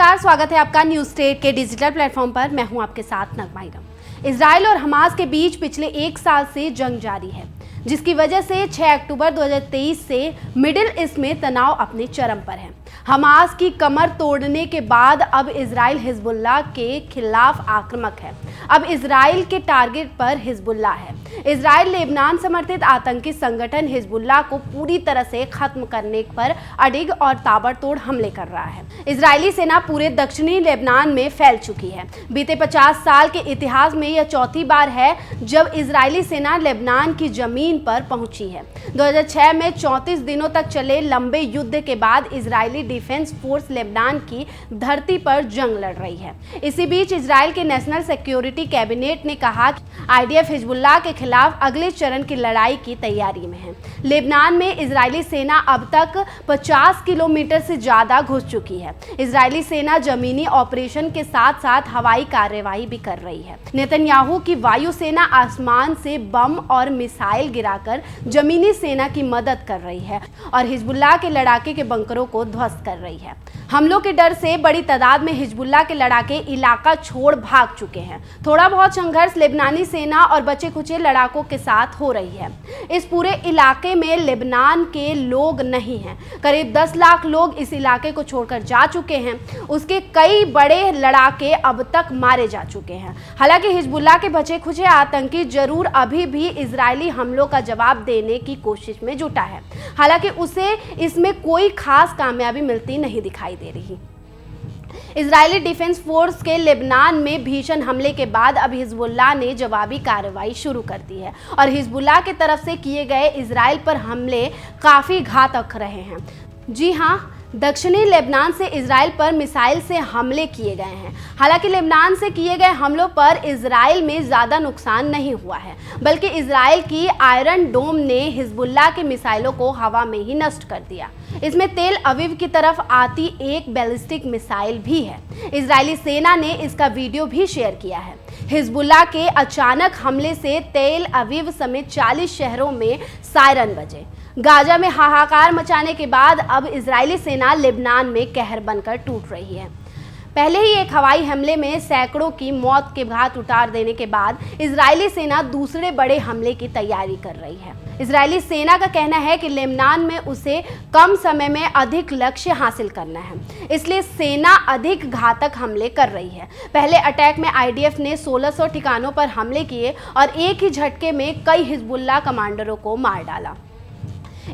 नमस्कार, स्वागत है आपका न्यूज स्टेट के डिजिटल प्लेटफॉर्म पर। मैं हूं आपके साथ नगमा इरम। इजराइल और हमास के बीच पिछले एक साल से जंग जारी है, जिसकी वजह से 6 अक्टूबर 2023 से मिडिल ईस्ट में तनाव अपने चरम पर है। हमास की कमर तोड़ने के बाद अब इजराइल हिजबुल्लाह के खिलाफ आक्रामक है। अब इजराइल के टारगेट पर हिजबुल्लाह है। इजराइल लेबनान समर्थित आतंकी संगठन हिजबुल्लाह को पूरी तरह से खत्म करने पर अडिग और ताबड़तोड़ हमले कर रहा है। इजरायली सेना पूरे दक्षिणी लेबनान में फैल चुकी है। बीते 50 साल के इतिहास में यह चौथी बार है जब इजरायली सेना लेबनान की जमीन पर पहुंची है। 2006 में 34 दिनों तक चले लंबे युद्ध के बाद इजरायली डिफेंस फोर्स लेबनान की धरती पर जंग लड़ रही है। इसी बीच इजराइल के नेशनल सिक्योरिटी कैबिनेट ने कहा कि आईडीएफ हिजबुल्लाह के खिलाफ अगले चरण की लड़ाई की तैयारी में है। लेबनान में इजरायली सेना अब तक 50 किलोमीटर से ज्यादा घुस चुकी है। इजरायली सेना जमीनी ऑपरेशन के साथ साथ हवाई कार्यवाही भी कर रही है। नेतन्याहू की वायुसेना आसमान से बम और मिसाइल गिराकर जमीनी सेना की मदद कर रही है और हिजबुल्लाह के लड़ाके के बंकरों को ध्वस्त कर रही है। हमलों के डर से बड़ी तादाद में हिजबुल्लाह के लड़ाके इलाका छोड़ भाग चुके हैं। थोड़ा बहुत संघर्ष लेबनानी सेना और बचे खुचे लड़ाकों के साथ हो रही है। इस पूरे इलाके में लेबनान के लोग नहीं हैं। करीब 10 लाख लोग इस इलाके को छोड़कर जा चुके हैं। उसके कई बड़े लड़ाके अब तक मारे जा चुके हैं। हालांकि हिजबुल्लाह के बचे खुचे आतंकी जरूर अभी भी इजरायली हमलों का जवाब देने की कोशिश में जुटा है। हालांकि उसे इसमें कोई खास कामयाबी मिलती नहीं दिखाई दे रही। इजरायली डिफेंस फोर्स के लेबनान में भीषण हमले के बाद अब हिजबुल्लाह ने जवाबी कार्रवाई शुरू कर दी है और हिजबुल्लाह की तरफ से किए गए इजराइल पर हमले काफ़ी घातक रहे हैं। जी हाँ, दक्षिणी लेबनान से इजराइल पर मिसाइल से हमले किए गए हैं। हालांकि लेबनान से किए गए हमलों पर इजराइल में ज़्यादा नुकसान नहीं हुआ है, बल्कि इजराइल की आयरन डोम ने हिजबुल्लाह के मिसाइलों को हवा में ही नष्ट कर दिया। इसमें तेल अवीव की तरफ आती एक बैलिस्टिक मिसाइल भी है। इजरायली सेना ने इसका वीडियो भी शेयर किया है। हिजबुल्लाह के अचानक हमले से तेल अवीव समेत 40 शहरों में सायरन बजे। गाजा में हाहाकार मचाने के बाद अब इजरायली सेना लेबनान में कहर बनकर टूट रही है। पहले ही एक हवाई हमले में सैकड़ों की मौत के घाट उतार देने के बाद इजरायली सेना दूसरे बड़े हमले की तैयारी कर रही है। इजरायली सेना का कहना है कि लेबनान में उसे कम समय में अधिक लक्ष्य हासिल करना है, इसलिए सेना अधिक घातक हमले कर रही है। पहले अटैक में आईडीएफ ने 1600 ठिकानों पर हमले किए और एक ही झटके में कई हिजबुल्लाह कमांडरों को मार डाला।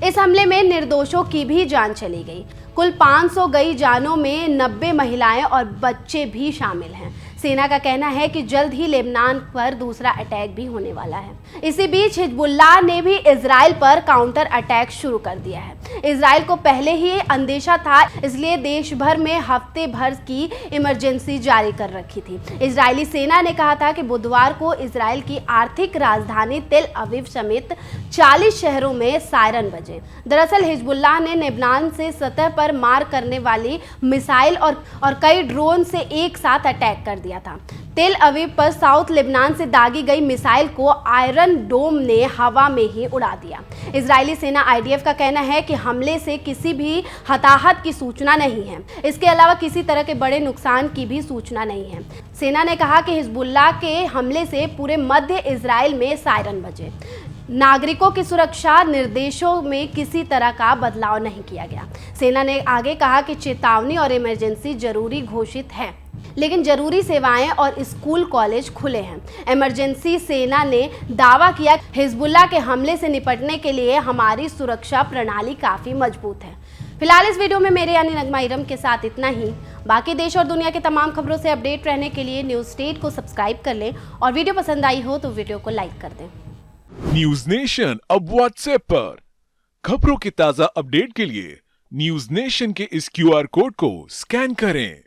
इस हमले में निर्दोषों की भी जान चली गई। कुल 500 गई जानों में 90 महिलाएं और बच्चे भी शामिल हैं। सेना का कहना है कि जल्द ही लेबनान पर दूसरा अटैक भी होने वाला है। इसी बीच हिजबुल्लाह ने भी इजराइल पर काउंटर अटैक शुरू कर दिया है। इजराइल को पहले ही अंदेशा था, इसलिए देश भर में हफ्ते भर की इमरजेंसी जारी कर रखी थी। इजरायली सेना ने कहा था कि बुधवार को इजराइल की आर्थिक राजधानी तेल अवीव समेत 40 शहरों में सायरन बजे। दरअसल हिजबुल्लाह ने लेबनान से सतह पर मार करने वाली मिसाइल और कई ड्रोन से एक साथ अटैक कर दिया था। तेल अवीव पर साउथ लेबनान से दागी गई मिसाइल को आयरन डोम ने हवा में ही उड़ा दिया। इजरायली सेना आईडीएफ का कहना है कि हमले से किसी भी हताहत की सूचना नहीं है। इसके अलावा किसी तरह के बड़े नुकसान की भी सूचना नहीं है। सेना ने कहा कि हिजबुल्लाह के हमले से पूरे मध्य इजराइल में सायरन बजे। नागरिकों की सुरक्षा निर्देशों में किसी तरह का बदलाव नहीं किया गया। सेना ने आगे कहा कि चेतावनी और इमरजेंसी जरूरी घोषित है, लेकिन जरूरी सेवाएं और स्कूल कॉलेज खुले हैं। इमरजेंसी सेना ने दावा किया हिजबुल्लाह के हमले से निपटने के लिए हमारी सुरक्षा प्रणाली काफ़ी मजबूत है। फिलहाल इस वीडियो में मेरे यानी नगमा इरम के साथ इतना ही। बाकी देश और दुनिया की तमाम खबरों से अपडेट रहने के लिए न्यूज स्टेट को सब्सक्राइब कर लें और वीडियो पसंद आई हो तो वीडियो को लाइक कर दें। न्यूज नेशन अब व्हाट्सएप पर खबरों के ताजा अपडेट के लिए न्यूज नेशन के इस क्यूआर कोड को स्कैन करें।